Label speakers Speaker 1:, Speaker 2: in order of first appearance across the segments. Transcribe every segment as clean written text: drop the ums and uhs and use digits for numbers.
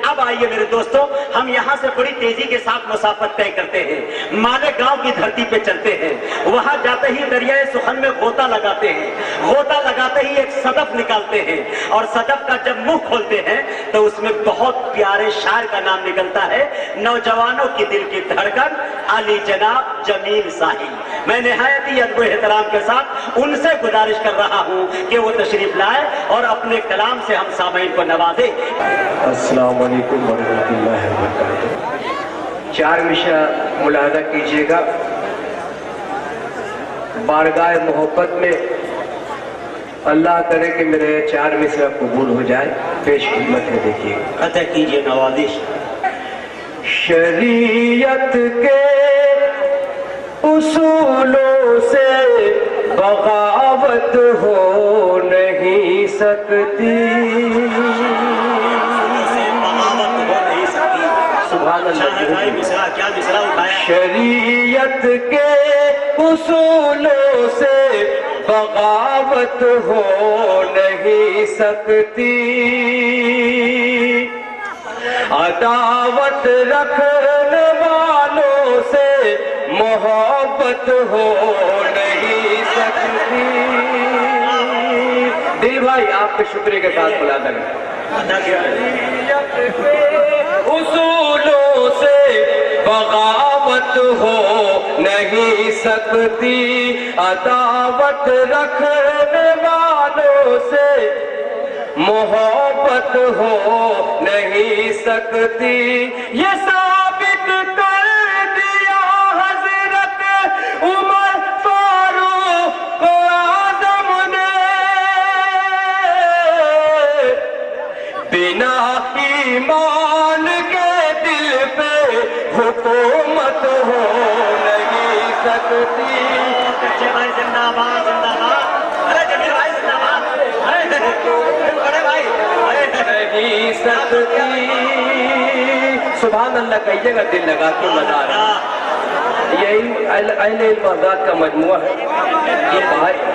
Speaker 1: अब आइए मेरे दोस्तों, हम यहाँ से बड़ी तेजी के साथ मुसाफत तय करते हैं, मालेगांव की धरती पे चलते हैं। वहाँ जाते ही दरियाए सुखन में गोता लगाते हैं, गोता लगाते ही एक सदफ निकालते हैं, और सदफ का जब मुंह खोलते हैं तो उसमें बहुत प्यारे शायर का नाम निकलता है, नौजवानों की दिल की धड़कन अली जनाब जमील साहिल। मैं निहायत ही अदब एहतराम के साथ उनसे गुजारिश कर रहा हूँ कि वो तशरीफ लाए और अपने कलाम से हम सामईन को नवाजे।
Speaker 2: अस्सलाम वालेकुम वरहमतुल्लाहि वबरकातुहू। 4 मिसरा मुलाहजा कीजिएगा। बारगाह मोहब्बत में अल्लाह करे कि मेरे 4 मिसरा कबूल हो जाए। पेश खिदमत है, देखिए।
Speaker 1: अतः कीजिए नवाजिश।
Speaker 2: शरीयत के उसूलों से बगावत हो नहीं सकती,
Speaker 1: क्या मिसरा उठाया।
Speaker 2: शरीयत के उसूलों से बगावत हो नहीं सकती, अदावत रखने वालों से मोहब्बत हो नहीं सकती। दिल भाई आपके शुक्रिया के साथ मुलादा करें। उसूलों से बगावत हो नहीं सकती, अदावत रखने वालों से मोहब्बत हो नहीं सकती। ये साबित कर दिया हजरत उमर फारूक आज़म ने, बिना ईमान के दिल पे हुकूमत हो नहीं सकती।
Speaker 1: भाई जिंदाबाद जिंदाबाद। अरे जमील भाई जिंदाबाद। अरे भाई
Speaker 2: नहीं सकती। सुभान अल्लाह कहिएगा दिल लगा के मजा आ रहा है। यही अहले इल्म हज़रात का मजमुआ है। ये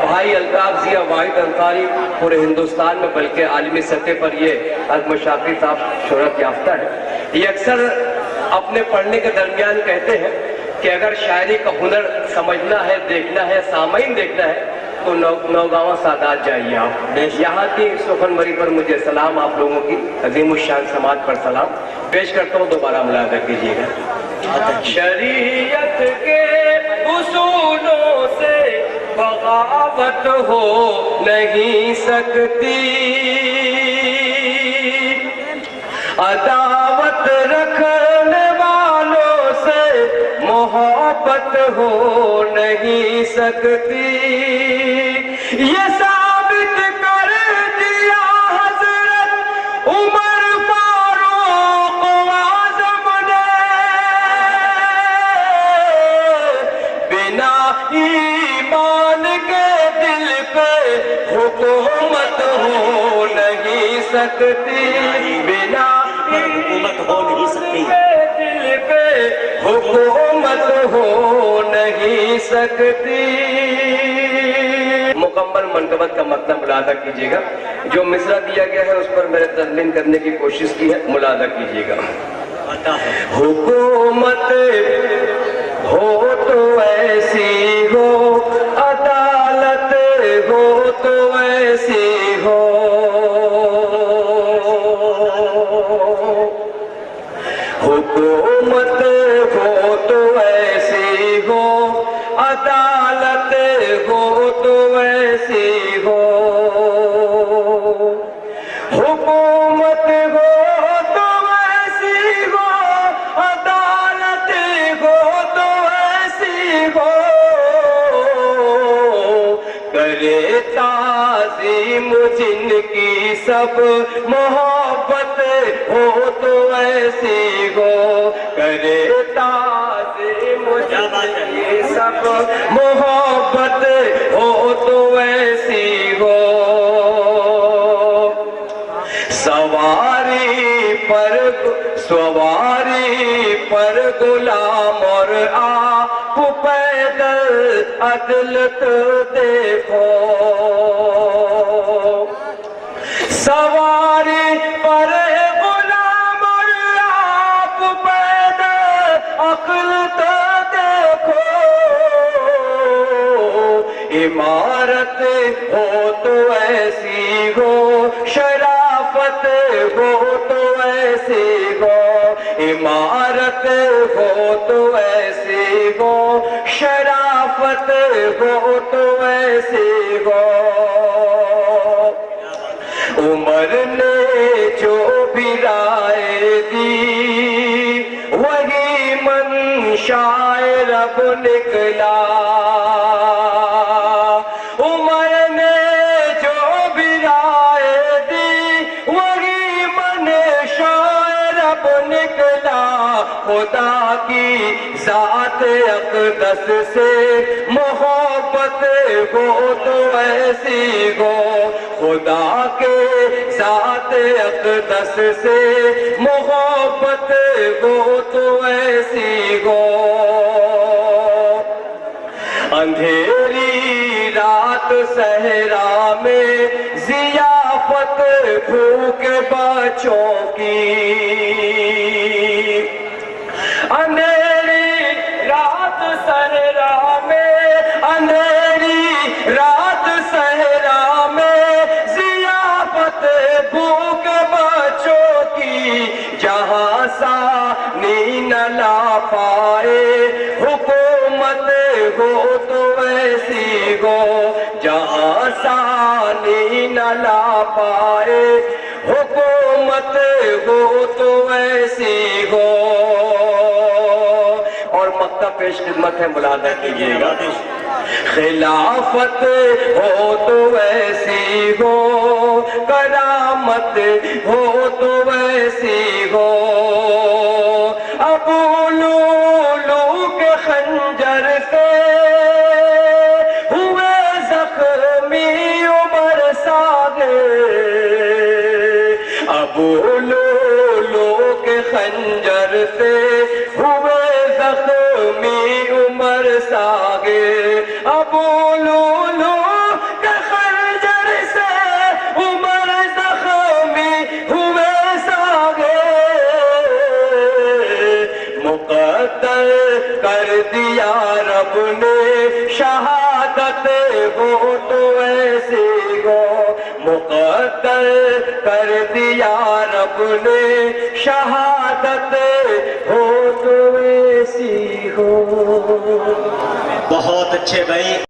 Speaker 2: भाई अल्ताफ ज़िया वाहिद अंसारी पूरे हिंदुस्तान में बल्कि आलमी सतह पर ये अज़्म-शाफ़ी साहब शोहरत याफ्ता है। ये अक्सर अपने पढ़ने के दरमियान कहते हैं कि अगर शायरी का हुनर समझना है, देखना है, सामईन देखना है तो नौगांवा सादात जाइए आप। यहाँ की सुखनबरी पर मुझे सलाम, आप लोगों की अज़ीमुश्शान समाज पर सलाम पेश करता हूँ। दोबारा मुलाहजा कीजिएगा। शरीयत के उसूलों से बगावत हो नहीं सकती, अदावत रखने वालों से मोहब्बत हो नहीं सकती। ये साबित कर दिया हजरत उमर फारूक आज़म ने, बिना ईमान के दिल पे हुकूमत हो नहीं सकती, बिना
Speaker 1: हुकूमत हो नहीं सकती,
Speaker 2: दिल पे हुकूमत हो नहीं सकती। मुकम्मल मनकबत का मतलब मुलादा कीजिएगा। जो मिसरा दिया गया है उस पर मैंने तस्लीम करने की कोशिश की है, मुलादा कीजिएगा। हुकूमत हो तो ऐसी हो, अदालत हो तो ऐसी हो, हुकूमत हो तो ऐसी हो, अदालत हो तो ऐसी हो, हुकूमत हो तो ऐसी हो, अदालत हो तो ऐसी हो, करे ताज़ीम जिनकी सब मोहब्बत हो तो ऐसी हो, करे ताज़ीम जिनकी सब मोहब्बत हो तो ऐसी हो, सवारी पर गुलाम और आप पैदल अदलत देखो, सवारी पर गुलाम और عمارت ہو تو ایسی ہو، شرافت ہو تو ایسی ہو، عمارت ہو تو ایسی ہو، شرافت ہو تو ایسی ہو۔ عمر نے جو بھی رائے دی وہی منشاء رب نکلا، عمر نے جو بھی رائے دی وہی منشاء رب نکلا۔ خدا کی ذات اقدس سے محبت ہو تو ایسی ہو، خدا کے ذات اقدس سے محبت ہو تو ایسی ہو۔ اندھیری رات صحرا میں ضیافت بھوک بچوں کی، اندھیری رات صحرا میں، اندھیری رات صحرا میں ضیافت بھوک بچوں کی، جہاں ثانی نہ لا پائے حکومت ہو تو ایسی ہو، جہاں ثانی نہ لا پائے حکومت ہو تو ایسی ہو۔ اور مکہ پیش خدمت ہے، ملاحظہ کیجیے گا۔ خلافت ہو تو ایسی ہو، کرامت ہو تو ایسی ہو، ابو لولو کے خنجر سے ہوئے زخمی عمر صاغر، ابو لولو کے خنجر سے ہوئے زخمی عمر صاغر، ابو لولو کے خنجر سے عمر زخمی ہوئے صاغر، مقدر کر دیا رب نے شہادت ہو تو ایسی ہو، مقدر کر دیا رب نے شہادت ہو تو ایسی ہو۔
Speaker 1: بہت اچھے بھائی۔